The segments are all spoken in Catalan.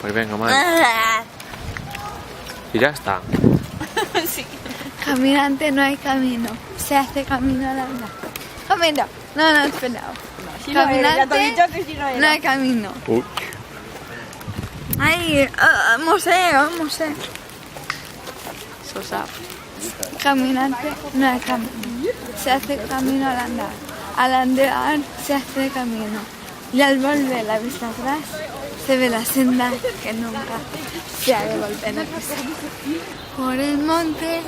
Pues venga, man. Y ya está. Sí. Caminante no hay camino, se hace camino al andar. Camino, no, espera. Caminante no hay camino. Uy. Ay, museo. Eso sabe. Caminante no hay camino, se hace camino al andar. Al andar se hace camino. Y al volver la vista atrás, se ve la senda que nunca se ha de volver a pisar. Por el monte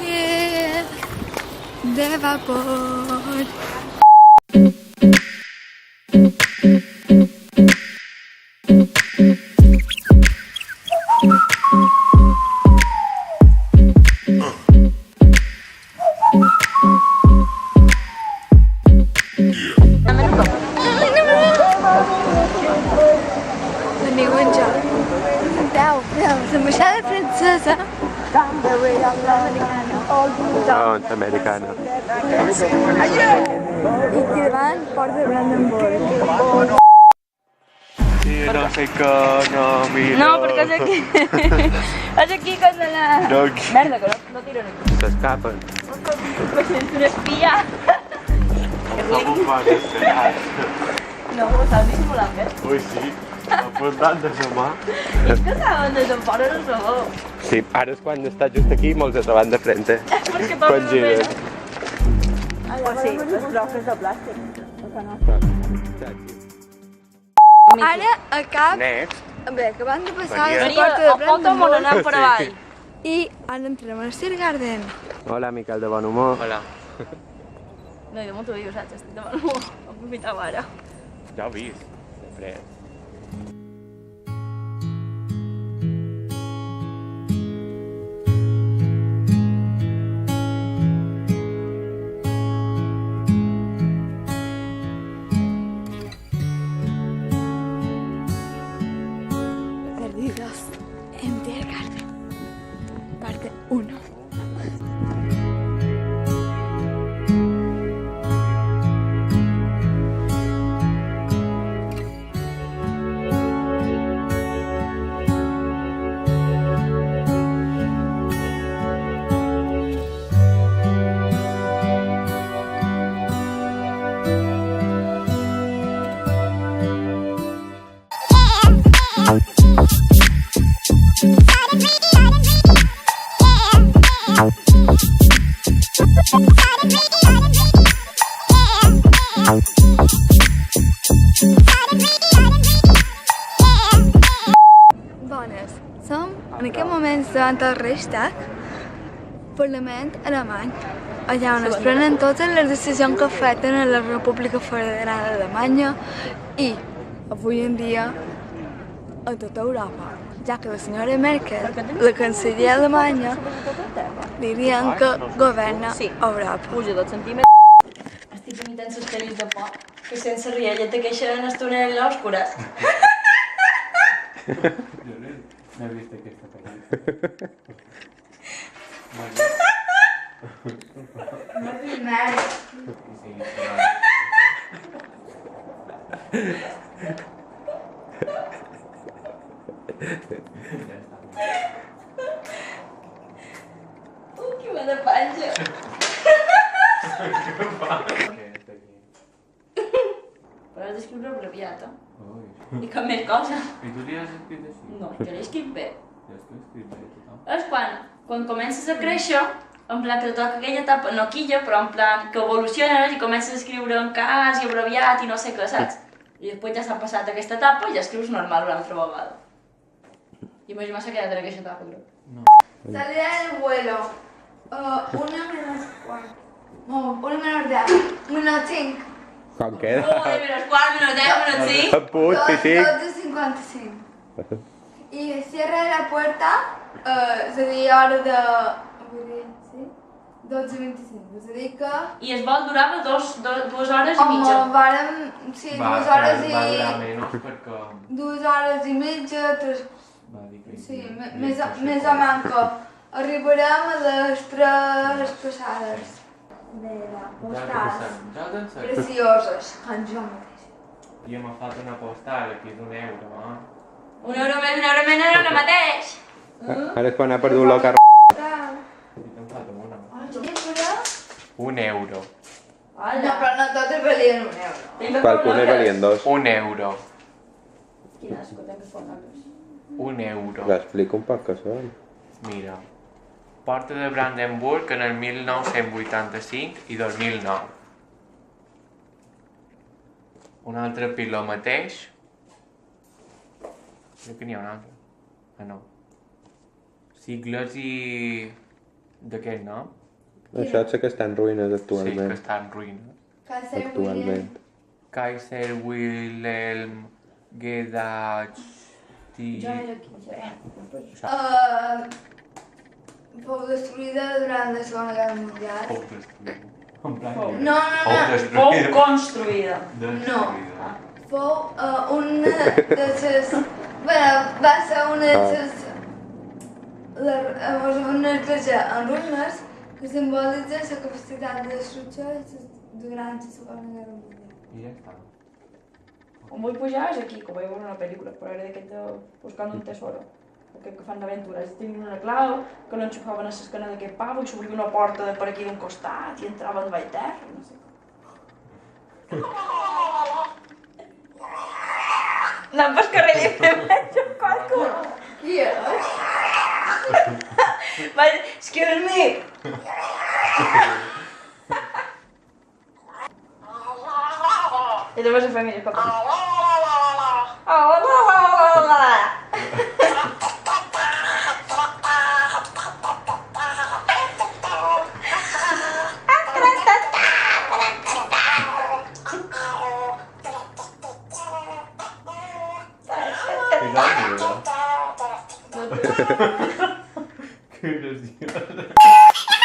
de vapor. L'ambaixada francesa No, americana. i que van Port de Brandenburg. Sí, no sé què, no, mira. No, perquè és aquí. És aquí que és de la... No, aquí. Merda, que no tiren aquí. S'escapen. Pues és un espia. Com ho fas, esperat? No, ho estàs dissimulant bé. Ui, sí. Apuntant de la mà. És que saben des de fora no sabó. Sí, ara és quan està just aquí i molts davant de frente. Perquè Quan tot giren. Pues sí, les trofes de plàstic. Ara a cap, Next. bé, acabant de passar Maria. la Maria, porta de a foto m'ho anem per Sí. avall. i ara entrem al Sir Garden. Hola, Miquel de bon humor. Hola. No, jo m'ho t'ho dic, saps? Estic davant m'ho aprofitava ara. Ja ho he vist. De fred. Perdidos en Sir Garden. Parte 1. Bones. Som en aquest moment davant el Reichstag, Parlament alemany, allà on es prenen totes les decisions que afecten a la República Federal d'Alemanya i, avui en dia, a tota Europa, ja que la senyora Merkel, la canceller alemanya, dirien que governa Europa. Puja 2 centímetres. Estic imitant les pel·lis de por, que sense riella te queixen en el túnel oscures. No he vist aquesta pel·lícula. No filmar. Que me de panxa. Però has d'escriure abreviat, eh? I cap més cosa. I tu li has escrit així? No, jo l'he escrit bé. Ja has escrit bé, tothom. És quan comences a créixer, en plan que te toca aquella etapa, no quilla, però en plan que evoluciones i comences a escriure en cas i abreviat i no sé què, saps? I després ja s'ha passat aquesta etapa i ja escrius normal una altra vegada. I m'ha quedat en aquesta etapa, crec. Salida del vuelo. 1 menos 4. No, 1 menos 10. Menos 5. Com queda? Menos 4, menos 10, menos 5. Put, pitic. 12:55. I cierra la puerta, és a dir, hora de... Sí? 12:25. És a dir que... I el vol durava 2 hores i mitja. Vàrem... Sí, 2 hores i... Va durar menys perquè... 2 hores i mitja, 3... Va dir que... Sí, més o manco. Arribarem a les 3 passades. Mira, postals. Precioses, com jo mateix. I hem agafat una postal aquí d'€1, eh? 1 euro més un euro menys ara mateix. Ara és quan ha perdut la carro... Un euro. No, però no totes valien un euro. Qualcunes valien 2. Un euro. Quina asco, tenc que fer notes. Un euro. L'explico un poc què són. Mira. Porta de Brandenburg en el 1985 i 2009. Un altre piló mateix. Crec que n'hi ha un altre. Ah, no. Sigles i... d'aquest, no? Això és que està en ruïnes Sí, que actualment. està en ruïnes. Actualment. Kaiser Wilhelm Gedachti... Jo era aquí, ja. Fou destruïda durant la Segona Guerra Mundial. Fou destruïda. En plan... No, no, no. Fou construïda. Destruïda. Fou una de les... Bueno, va ser una de les... Una església en ruïnes que simbolitza la capacitat de destrucció durant la Segona Guerra Mundial. I ja està. On vull pujar és aquí, que vaig veure una pel·lícula, però era d'aquest de Buscant un tesoro. Aquest que fan d'aventures. Tenien una clau, que l'enxufaven a l'esquena d'aquest pavo i s'obria una porta de per aquí d'un costat i entraven de baix terra, no sé. Anant pel carrer i em veig un qualcun. Qui era? Vaig, excuse me. I llavors la família com... Qué gracioso.